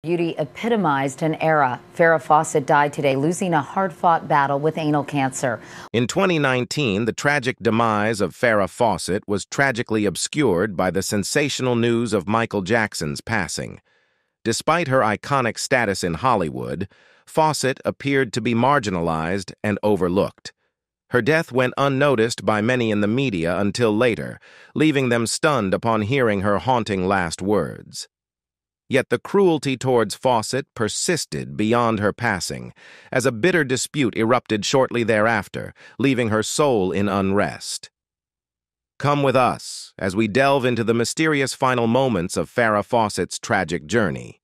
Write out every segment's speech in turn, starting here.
Beauty epitomized an era. Farrah Fawcett died today, losing a hard-fought battle with anal cancer. In 2019, the tragic demise of Farrah Fawcett was tragically obscured by the sensational news of Michael Jackson's passing. Despite her iconic status in Hollywood, Fawcett appeared to be marginalized and overlooked. Her death went unnoticed by many in the media until later, leaving them stunned upon hearing her haunting last words. Yet the cruelty towards Fawcett persisted beyond her passing, as a bitter dispute erupted shortly thereafter, leaving her soul in unrest. Come with us as we delve into the mysterious final moments of Farrah Fawcett's tragic journey.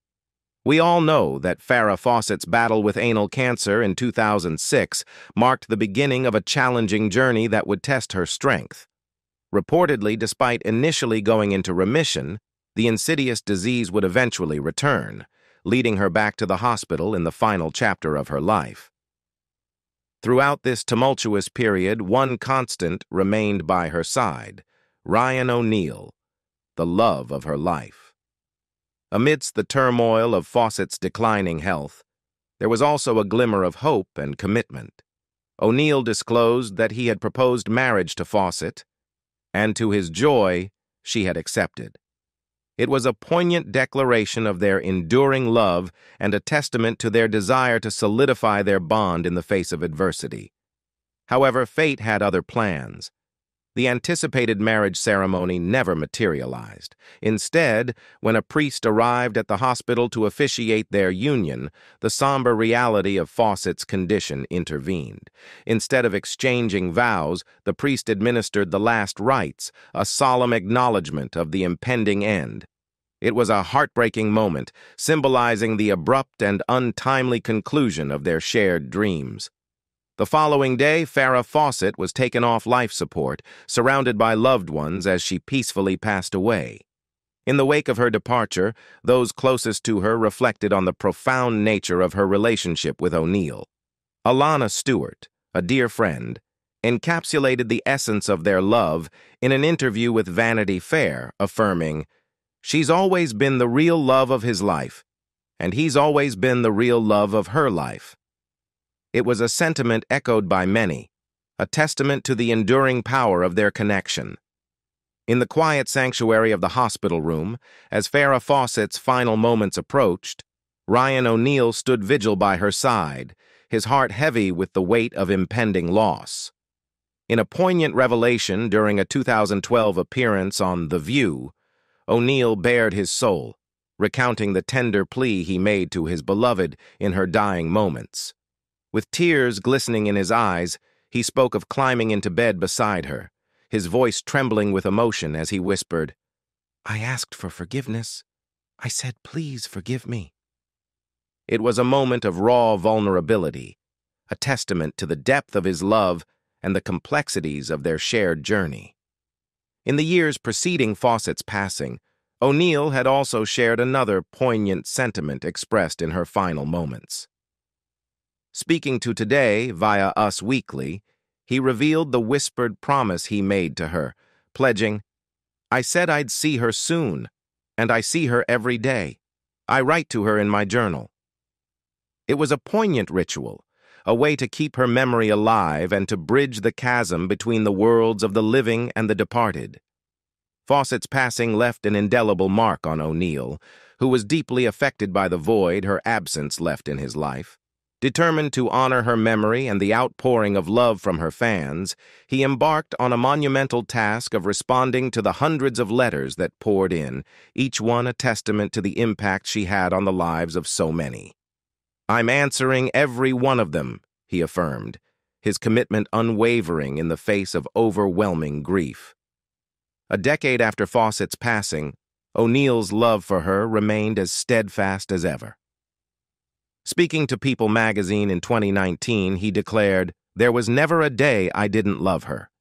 We all know that Farrah Fawcett's battle with anal cancer in 2006 marked the beginning of a challenging journey that would test her strength. Reportedly, despite initially going into remission, the insidious disease would eventually return, leading her back to the hospital in the final chapter of her life. Throughout this tumultuous period, one constant remained by her side: Ryan O'Neal, the love of her life. Amidst the turmoil of Fawcett's declining health, there was also a glimmer of hope and commitment. O'Neal disclosed that he had proposed marriage to Fawcett, and to his joy, she had accepted. It was a poignant declaration of their enduring love and a testament to their desire to solidify their bond in the face of adversity. However, fate had other plans. The anticipated marriage ceremony never materialized. Instead, when a priest arrived at the hospital to officiate their union, the somber reality of Fawcett's condition intervened. Instead of exchanging vows, the priest administered the last rites, a solemn acknowledgement of the impending end. It was a heartbreaking moment, symbolizing the abrupt and untimely conclusion of their shared dreams. The following day, Farrah Fawcett was taken off life support, surrounded by loved ones as she peacefully passed away. In the wake of her departure, those closest to her reflected on the profound nature of her relationship with O'Neal. Alana Stewart, a dear friend, encapsulated the essence of their love in an interview with Vanity Fair, affirming, "She's always been the real love of his life, and he's always been the real love of her life." It was a sentiment echoed by many, a testament to the enduring power of their connection. In the quiet sanctuary of the hospital room, as Farrah Fawcett's final moments approached, Ryan O'Neal stood vigil by her side, his heart heavy with the weight of impending loss. In a poignant revelation during a 2012 appearance on The View, O'Neal bared his soul, recounting the tender plea he made to his beloved in her dying moments. With tears glistening in his eyes, he spoke of climbing into bed beside her, his voice trembling with emotion as he whispered, "I asked for forgiveness. I said, please forgive me." It was a moment of raw vulnerability, a testament to the depth of his love and the complexities of their shared journey. In the years preceding Fawcett's passing, O'Neal had also shared another poignant sentiment expressed in her final moments. Speaking to Today via Us Weekly, he revealed the whispered promise he made to her, pledging, "I said I'd see her soon, and I see her every day. I write to her in my journal." It was a poignant ritual, a way to keep her memory alive and to bridge the chasm between the worlds of the living and the departed. Fawcett's passing left an indelible mark on O'Neal, who was deeply affected by the void her absence left in his life. Determined to honor her memory and the outpouring of love from her fans, he embarked on a monumental task of responding to the hundreds of letters that poured in, each one a testament to the impact she had on the lives of so many. "I'm answering every one of them," he affirmed, his commitment unwavering in the face of overwhelming grief. A decade after Fawcett's passing, O'Neal's love for her remained as steadfast as ever. Speaking to People magazine in 2019, he declared, "There was never a day I didn't love her."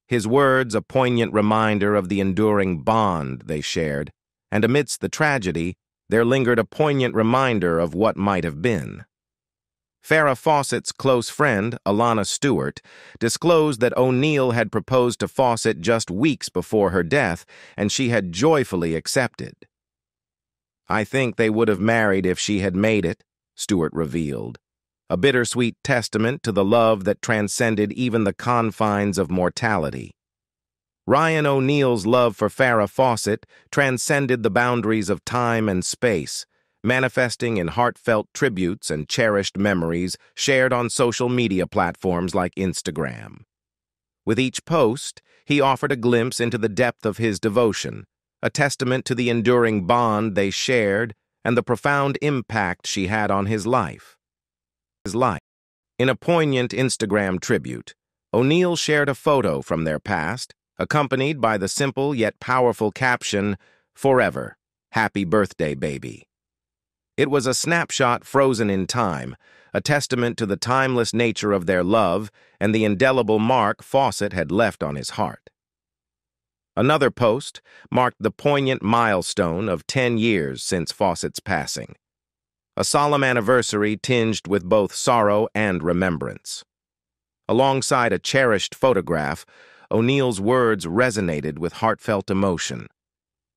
His words a poignant reminder of the enduring bond they shared, and amidst the tragedy, there lingered a poignant reminder of what might have been. Farrah Fawcett's close friend, Alana Stewart, disclosed that O'Neal had proposed to Fawcett just weeks before her death, and she had joyfully accepted. "I think they would have married if she had made it," Stewart revealed, a bittersweet testament to the love that transcended even the confines of mortality. Ryan O'Neal's love for Farrah Fawcett transcended the boundaries of time and space, manifesting in heartfelt tributes and cherished memories shared on social media platforms like Instagram. With each post, he offered a glimpse into the depth of his devotion, a testament to the enduring bond they shared and the profound impact she had on his life. In a poignant Instagram tribute, O'Neal shared a photo from their past, accompanied by the simple yet powerful caption, "Forever, happy birthday, baby." It was a snapshot frozen in time, a testament to the timeless nature of their love and the indelible mark Fawcett had left on his heart. Another post marked the poignant milestone of 10 years since Fawcett's passing, a solemn anniversary tinged with both sorrow and remembrance. Alongside a cherished photograph, O'Neal's words resonated with heartfelt emotion.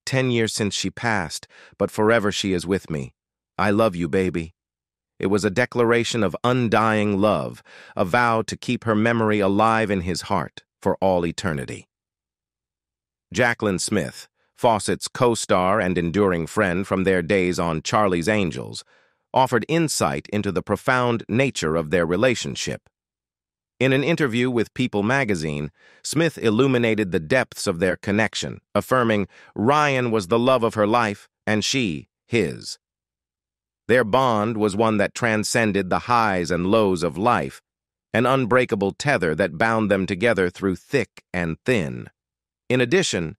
10 years since she passed, but forever she is with me. I love you, baby." It was a declaration of undying love, a vow to keep her memory alive in his heart for all eternity. Jaclyn Smith, Fawcett's co-star and enduring friend from their days on Charlie's Angels, offered insight into the profound nature of their relationship. In an interview with People magazine, Smith illuminated the depths of their connection, affirming Ryan was the love of her life and she, his. Their bond was one that transcended the highs and lows of life, an unbreakable tether that bound them together through thick and thin. In addition,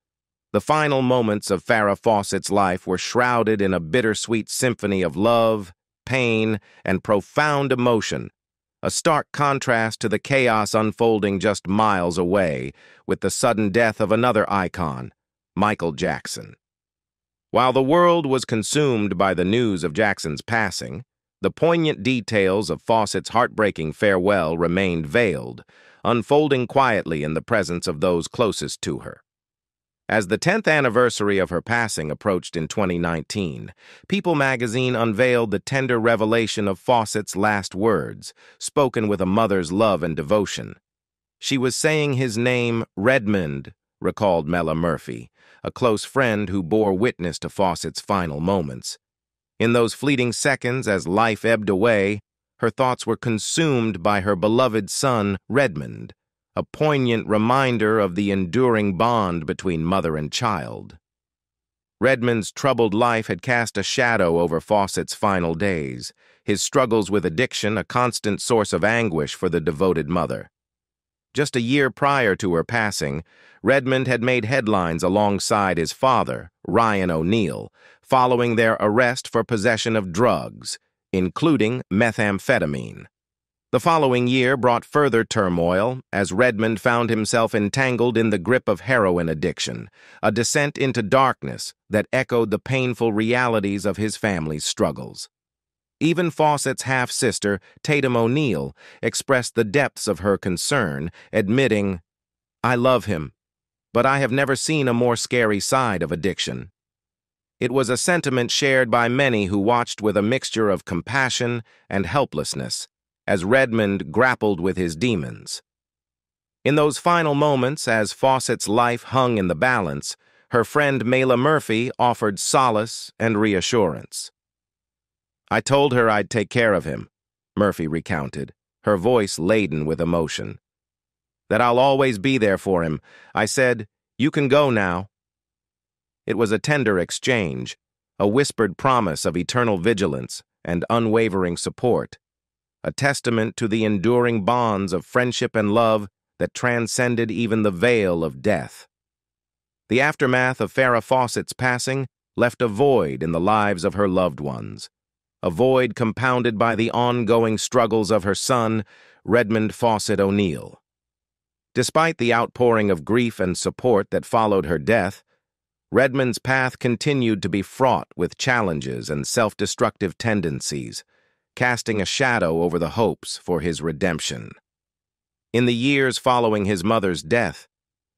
the final moments of Farrah Fawcett's life were shrouded in a bittersweet symphony of love, pain, and profound emotion, a stark contrast to the chaos unfolding just miles away with the sudden death of another icon, Michael Jackson. While the world was consumed by the news of Jackson's passing, the poignant details of Fawcett's heartbreaking farewell remained veiled, unfolding quietly in the presence of those closest to her. As the 10th anniversary of her passing approached in 2019, People magazine unveiled the tender revelation of Fawcett's last words, spoken with a mother's love and devotion. "She was saying his name, Redmond," recalled Mela Murphy, a close friend who bore witness to Fawcett's final moments. In those fleeting seconds as life ebbed away, her thoughts were consumed by her beloved son, Redmond, a poignant reminder of the enduring bond between mother and child. Redmond's troubled life had cast a shadow over Fawcett's final days, his struggles with addiction a constant source of anguish for the devoted mother. Just a year prior to her passing, Redmond had made headlines alongside his father, Ryan O'Neal, following their arrest for possession of drugs, including methamphetamine. The following year brought further turmoil as Redmond found himself entangled in the grip of heroin addiction, a descent into darkness that echoed the painful realities of his family's struggles. Even Fawcett's half-sister, Tatum O'Neal, expressed the depths of her concern, admitting, "I love him, but I have never seen a more scary side of addiction." It was a sentiment shared by many who watched with a mixture of compassion and helplessness as Redmond grappled with his demons. In those final moments, as Fawcett's life hung in the balance, her friend Mela Murphy offered solace and reassurance. "I told her I'd take care of him," Murphy recounted, her voice laden with emotion. "That I'll always be there for him. I said, 'You can go now.'" It was a tender exchange, a whispered promise of eternal vigilance and unwavering support, a testament to the enduring bonds of friendship and love that transcended even the veil of death. The aftermath of Farrah Fawcett's passing left a void in the lives of her loved ones, a void compounded by the ongoing struggles of her son, Redmond Fawcett O'Neal. Despite the outpouring of grief and support that followed her death, Redmond's path continued to be fraught with challenges and self-destructive tendencies, casting a shadow over the hopes for his redemption. In the years following his mother's death,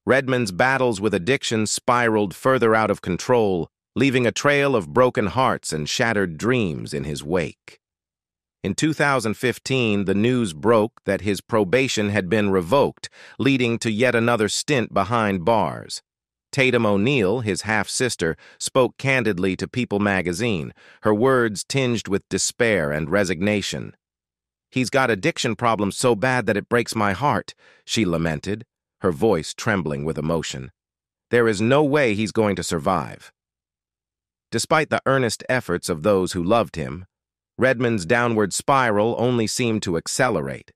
Redmond's battles with addiction spiraled further out of control, leaving a trail of broken hearts and shattered dreams in his wake. In 2015, the news broke that his probation had been revoked, leading to yet another stint behind bars. Tatum O'Neal, his half-sister, spoke candidly to People magazine, her words tinged with despair and resignation. "He's got addiction problems so bad that it breaks my heart," she lamented, her voice trembling with emotion. "There is no way he's going to survive." Despite the earnest efforts of those who loved him, Redmond's downward spiral only seemed to accelerate.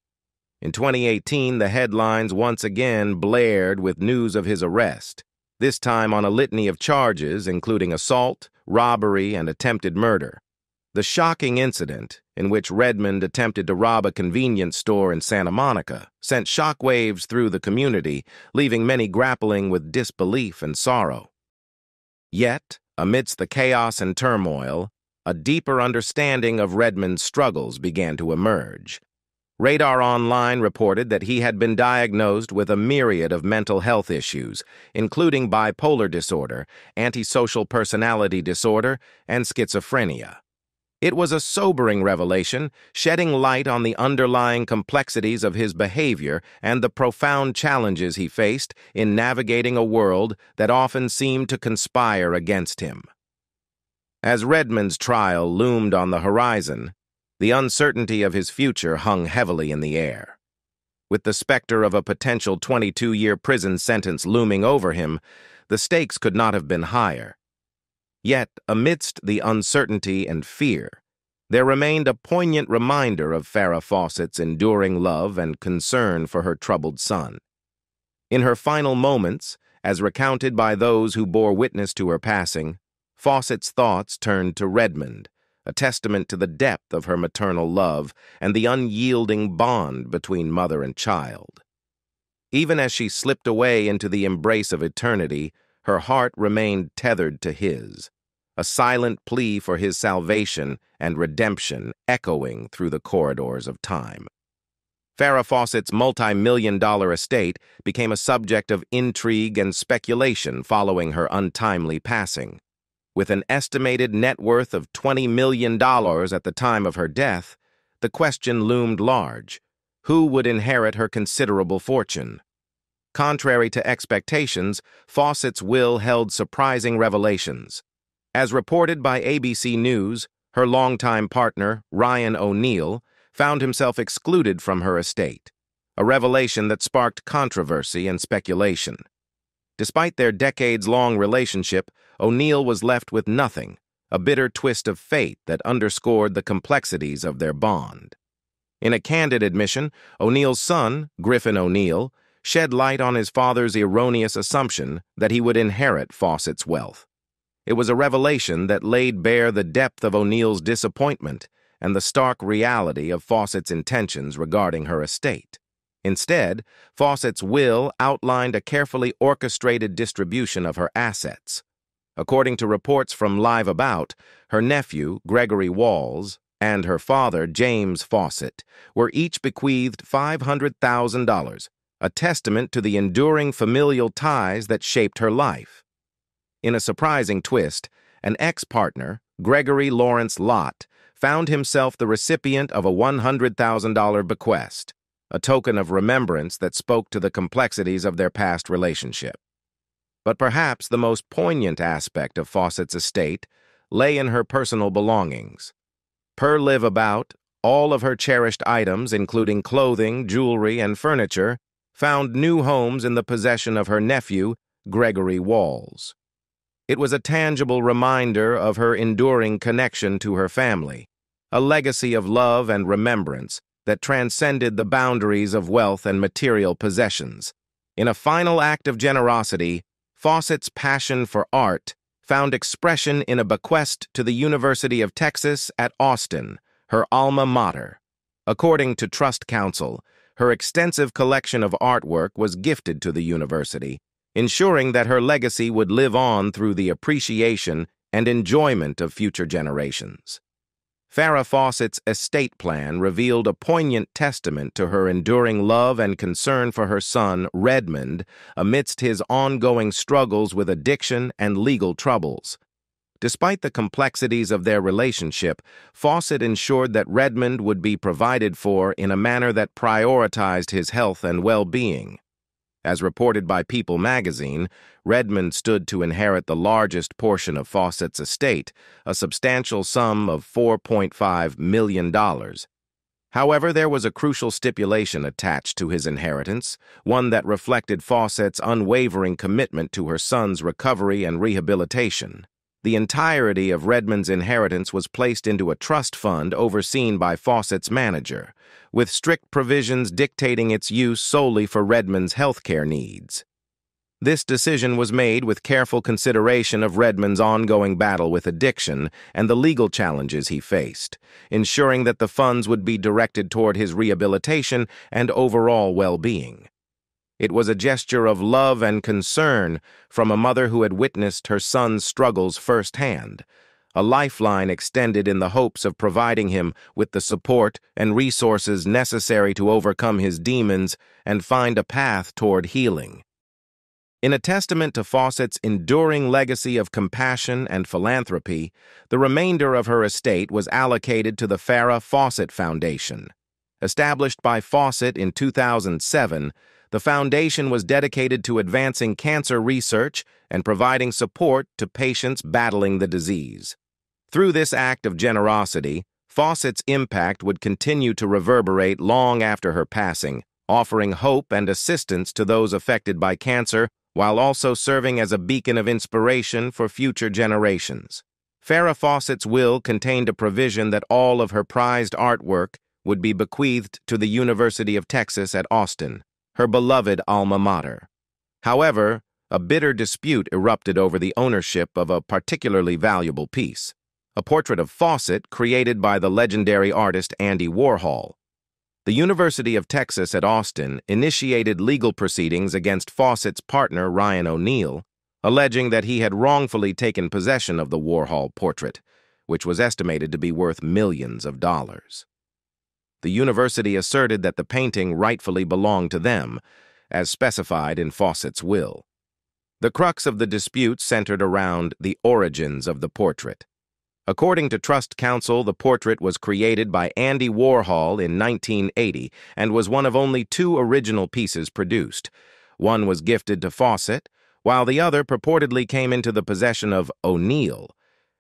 In 2018, the headlines once again blared with news of his arrest, this time on a litany of charges including assault, robbery, and attempted murder. The shocking incident, in which Redmond attempted to rob a convenience store in Santa Monica, sent shockwaves through the community, leaving many grappling with disbelief and sorrow. Yet, amidst the chaos and turmoil, a deeper understanding of Redmond's struggles began to emerge. Radar Online reported that he had been diagnosed with a myriad of mental health issues, including bipolar disorder, antisocial personality disorder, and schizophrenia. It was a sobering revelation, shedding light on the underlying complexities of his behavior and the profound challenges he faced in navigating a world that often seemed to conspire against him. As Redmond's trial loomed on the horizon, the uncertainty of his future hung heavily in the air. With the specter of a potential 22-year prison sentence looming over him, the stakes could not have been higher. Yet, amidst the uncertainty and fear, there remained a poignant reminder of Farrah Fawcett's enduring love and concern for her troubled son. In her final moments, as recounted by those who bore witness to her passing, Fawcett's thoughts turned to Redmond, a testament to the depth of her maternal love and the unyielding bond between mother and child. Even as she slipped away into the embrace of eternity, her heart remained tethered to his, a silent plea for his salvation and redemption echoing through the corridors of time. Farrah Fawcett's multi-million-dollar estate became a subject of intrigue and speculation following her untimely passing. With an estimated net worth of $20 million at the time of her death, the question loomed large: who would inherit her considerable fortune? Contrary to expectations, Fawcett's will held surprising revelations. As reported by ABC News, her longtime partner, Ryan O'Neal, found himself excluded from her estate, a revelation that sparked controversy and speculation. Despite their decades-long relationship, O'Neal was left with nothing, a bitter twist of fate that underscored the complexities of their bond. In a candid admission, O'Neal's son, Griffin O'Neal, shed light on his father's erroneous assumption that he would inherit Fawcett's wealth. It was a revelation that laid bare the depth of O'Neal's disappointment and the stark reality of Fawcett's intentions regarding her estate. Instead, Fawcett's will outlined a carefully orchestrated distribution of her assets. According to reports from Live About, her nephew, Gregory Walls, and her father, James Fawcett, were each bequeathed $500,000, a testament to the enduring familial ties that shaped her life. In a surprising twist, an ex-partner, Gregory Lawrence Lott, found himself the recipient of a $100,000 bequest, a token of remembrance that spoke to the complexities of their past relationship. But perhaps the most poignant aspect of Fawcett's estate lay in her personal belongings. Per Live About, all of her cherished items, including clothing, jewelry, and furniture, found new homes in the possession of her nephew, Gregory Walls. It was a tangible reminder of her enduring connection to her family, a legacy of love and remembrance that transcended the boundaries of wealth and material possessions. In a final act of generosity, Fawcett's passion for art found expression in a bequest to the University of Texas at Austin, her alma mater. According to Trust Council, her extensive collection of artwork was gifted to the university, ensuring that her legacy would live on through the appreciation and enjoyment of future generations. Farrah Fawcett's estate plan revealed a poignant testament to her enduring love and concern for her son, Redmond, amidst his ongoing struggles with addiction and legal troubles. Despite the complexities of their relationship, Fawcett ensured that Redmond would be provided for in a manner that prioritized his health and well-being. As reported by People magazine, Redmond stood to inherit the largest portion of Fawcett's estate, a substantial sum of $4.5 million. However, there was a crucial stipulation attached to his inheritance, one that reflected Fawcett's unwavering commitment to her son's recovery and rehabilitation. The entirety of Redmond's inheritance was placed into a trust fund overseen by Fawcett's manager, with strict provisions dictating its use solely for Redmond's healthcare needs. This decision was made with careful consideration of Redmond's ongoing battle with addiction and the legal challenges he faced, ensuring that the funds would be directed toward his rehabilitation and overall well-being. It was a gesture of love and concern from a mother who had witnessed her son's struggles firsthand, a lifeline extended in the hopes of providing him with the support and resources necessary to overcome his demons and find a path toward healing. In a testament to Fawcett's enduring legacy of compassion and philanthropy, the remainder of her estate was allocated to the Farrah Fawcett Foundation. Established by Fawcett in 2007, the foundation was dedicated to advancing cancer research and providing support to patients battling the disease. Through this act of generosity, Fawcett's impact would continue to reverberate long after her passing, offering hope and assistance to those affected by cancer while also serving as a beacon of inspiration for future generations. Farrah Fawcett's will contained a provision that all of her prized artwork would be bequeathed to the University of Texas at Austin, her beloved alma mater. However, a bitter dispute erupted over the ownership of a particularly valuable piece, a portrait of Fawcett created by the legendary artist Andy Warhol. The University of Texas at Austin initiated legal proceedings against Fawcett's partner Ryan O'Neal, alleging that he had wrongfully taken possession of the Warhol portrait, which was estimated to be worth millions of dollars. The university asserted that the painting rightfully belonged to them, as specified in Fawcett's will. The crux of the dispute centered around the origins of the portrait. According to Trust Counsel, the portrait was created by Andy Warhol in 1980 and was one of only 2 original pieces produced. One was gifted to Fawcett, while the other purportedly came into the possession of O'Neal.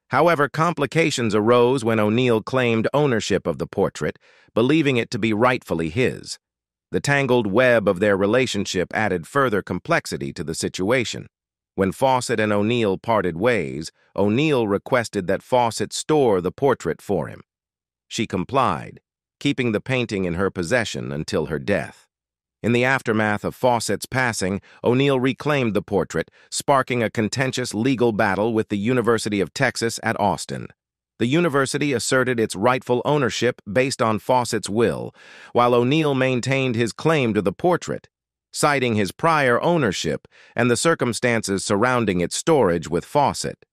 However, complications arose when O'Neal claimed ownership of the portrait, believing it to be rightfully his. The tangled web of their relationship added further complexity to the situation. When Fawcett and O'Neal parted ways, O'Neal requested that Fawcett store the portrait for him. She complied, keeping the painting in her possession until her death. In the aftermath of Fawcett's passing, O'Neal reclaimed the portrait, sparking a contentious legal battle with the University of Texas at Austin. The university asserted its rightful ownership based on Fawcett's will, while O'Neal maintained his claim to the portrait, citing his prior ownership and the circumstances surrounding its storage with Fawcett.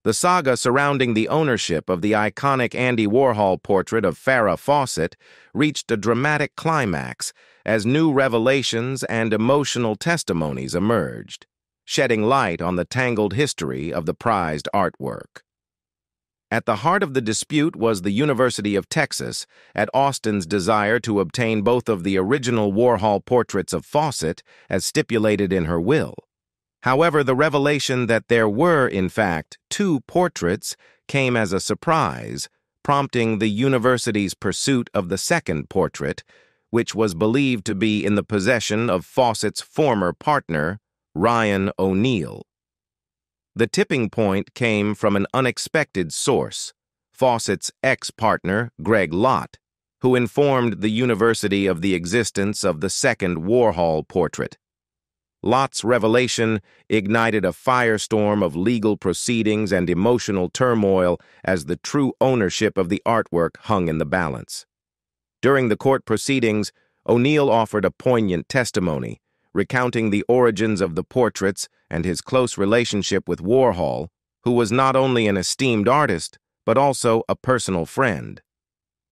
The saga surrounding the ownership of the iconic Andy Warhol portrait of Farrah Fawcett reached a dramatic climax as new revelations and emotional testimonies emerged, shedding light on the tangled history of the prized artwork. At the heart of the dispute was the University of Texas at Austin's desire to obtain both of the original Warhol portraits of Fawcett as stipulated in her will. However, the revelation that there were, in fact, 2 portraits came as a surprise, prompting the university's pursuit of the second portrait, which was believed to be in the possession of Fawcett's former partner, Ryan O'Neal. The tipping point came from an unexpected source, Fawcett's ex-partner, Greg Lott, who informed the university of the existence of the second Warhol portrait. Lott's revelation ignited a firestorm of legal proceedings and emotional turmoil as the true ownership of the artwork hung in the balance. During the court proceedings, O'Neal offered a poignant testimony, recounting the origins of the portraits and his close relationship with Warhol, who was not only an esteemed artist, but also a personal friend.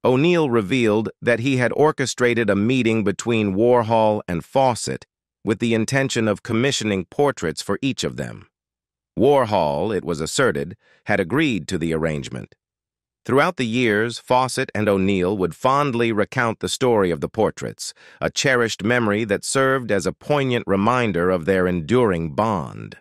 O'Neal revealed that he had orchestrated a meeting between Warhol and Fawcett with the intention of commissioning portraits for each of them. Warhol, it was asserted, had agreed to the arrangement. Throughout the years, Fawcett and O'Neill would fondly recount the story of the portraits, a cherished memory that served as a poignant reminder of their enduring bond.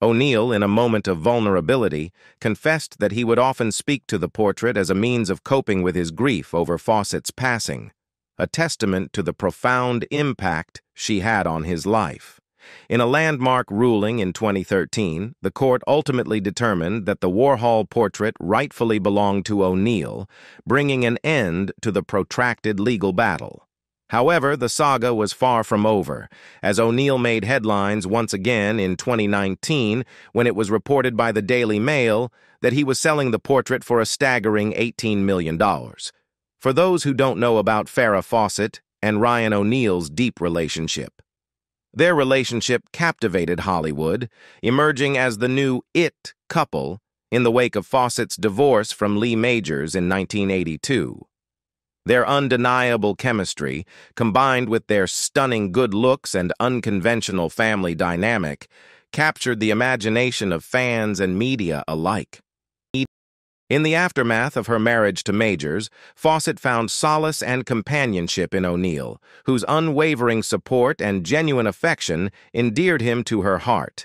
O'Neill, in a moment of vulnerability, confessed that he would often speak to the portrait as a means of coping with his grief over Fawcett's passing, a testament to the profound impact she had on his life. In a landmark ruling in 2013, the court ultimately determined that the Warhol portrait rightfully belonged to O'Neill, bringing an end to the protracted legal battle. However, the saga was far from over, as O'Neill made headlines once again in 2019 when it was reported by the Daily Mail that he was selling the portrait for a staggering $18 million. For those who don't know about Farrah Fawcett and Ryan O'Neill's deep relationship, their relationship captivated Hollywood, emerging as the new "it" couple in the wake of Fawcett's divorce from Lee Majors in 1982. Their undeniable chemistry, combined with their stunning good looks and unconventional family dynamic, captured the imagination of fans and media alike. In the aftermath of her marriage to Majors, Fawcett found solace and companionship in O'Neill, whose unwavering support and genuine affection endeared him to her heart.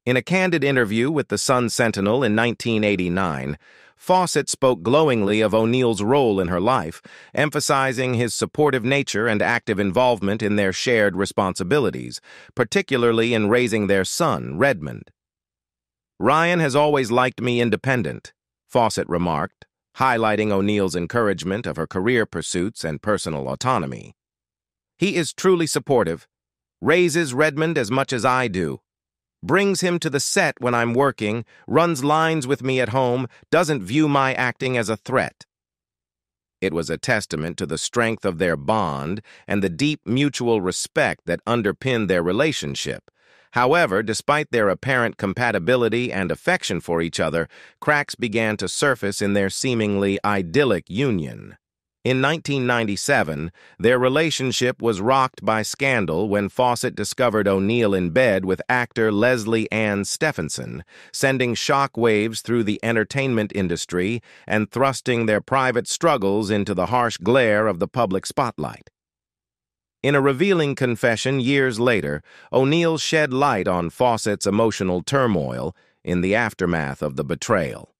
In a candid interview with the Sun-Sentinel in 1989, Fawcett spoke glowingly of O'Neill's role in her life, emphasizing his supportive nature and active involvement in their shared responsibilities, particularly in raising their son, Redmond. "Ryan has always liked me independent," Fawcett remarked, highlighting O'Neill's encouragement of her career pursuits and personal autonomy. "He is truly supportive, raises Redmond as much as I do, brings him to the set when I'm working, runs lines with me at home, doesn't view my acting as a threat." It was a testament to the strength of their bond and the deep mutual respect that underpinned their relationship. However, despite their apparent compatibility and affection for each other, cracks began to surface in their seemingly idyllic union. In 1997, their relationship was rocked by scandal when Fawcett discovered O'Neill in bed with actor Leslie Ann Stephenson, sending shockwaves through the entertainment industry and thrusting their private struggles into the harsh glare of the public spotlight. In a revealing confession years later, O'Neill shed light on Fawcett's emotional turmoil in the aftermath of the betrayal.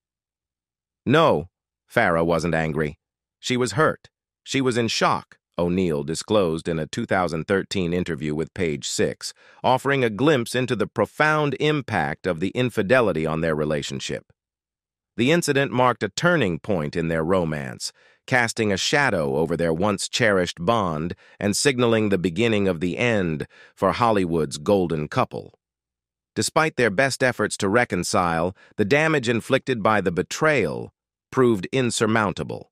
"No," Farrah wasn't angry. "She was hurt. She was in shock," O'Neill disclosed in a 2013 interview with Page Six, offering a glimpse into the profound impact of the infidelity on their relationship. The incident marked a turning point in their romance, casting a shadow over their once-cherished bond and signaling the beginning of the end for Hollywood's golden couple. Despite their best efforts to reconcile, the damage inflicted by the betrayal proved insurmountable,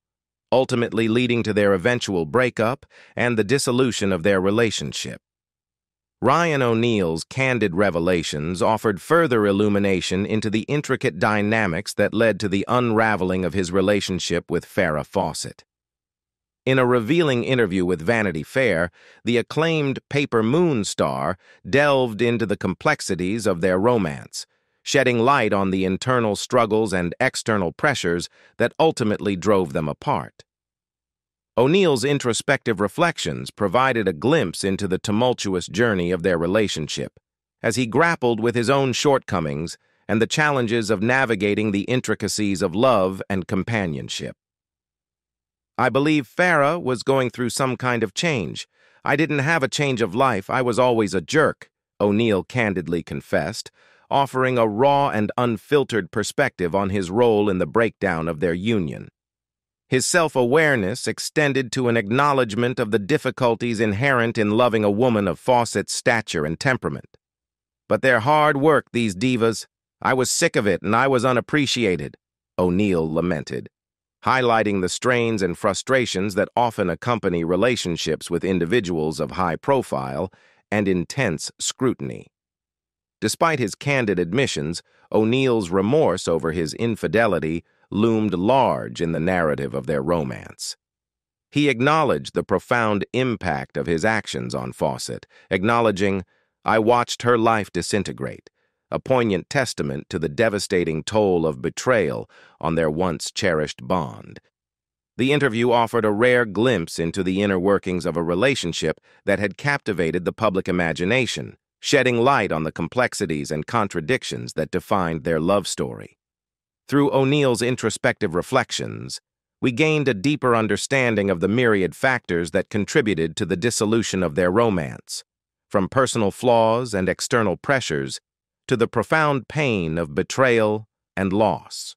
ultimately leading to their eventual breakup and the dissolution of their relationship. Ryan O'Neill's candid revelations offered further illumination into the intricate dynamics that led to the unraveling of his relationship with Farrah Fawcett. In a revealing interview with Vanity Fair, the acclaimed Paper Moon star delved into the complexities of their romance, shedding light on the internal struggles and external pressures that ultimately drove them apart. O'Neill's introspective reflections provided a glimpse into the tumultuous journey of their relationship, as he grappled with his own shortcomings and the challenges of navigating the intricacies of love and companionship. "I believe Farrah was going through some kind of change. I didn't have a change of life, I was always a jerk," O'Neill candidly confessed, offering a raw and unfiltered perspective on his role in the breakdown of their union. His self-awareness extended to an acknowledgement of the difficulties inherent in loving a woman of Fawcett's stature and temperament. "But they're hard work, these divas. I was sick of it and I was unappreciated," O'Neill lamented, highlighting the strains and frustrations that often accompany relationships with individuals of high profile and intense scrutiny. Despite his candid admissions, O'Neill's remorse over his infidelity loomed large in the narrative of their romance. He acknowledged the profound impact of his actions on Fawcett, acknowledging, "I watched her life disintegrate. a poignant testament to the devastating toll of betrayal on their once-cherished bond. The interview offered a rare glimpse into the inner workings of a relationship that had captivated the public imagination, shedding light on the complexities and contradictions that defined their love story. Through O'Neill's introspective reflections, we gained a deeper understanding of the myriad factors that contributed to the dissolution of their romance, from personal flaws and external pressures to the profound pain of betrayal and loss.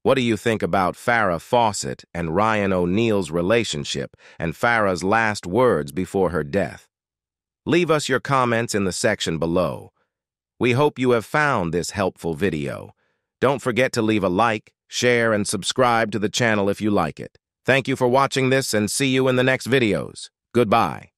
What do you think about Farrah Fawcett and Ryan O'Neill's relationship and Farrah's last words before her death? Leave us your comments in the section below. We hope you have found this helpful video. Don't forget to leave a like, share, and subscribe to the channel if you like it. Thank you for watching this and see you in the next videos. Goodbye.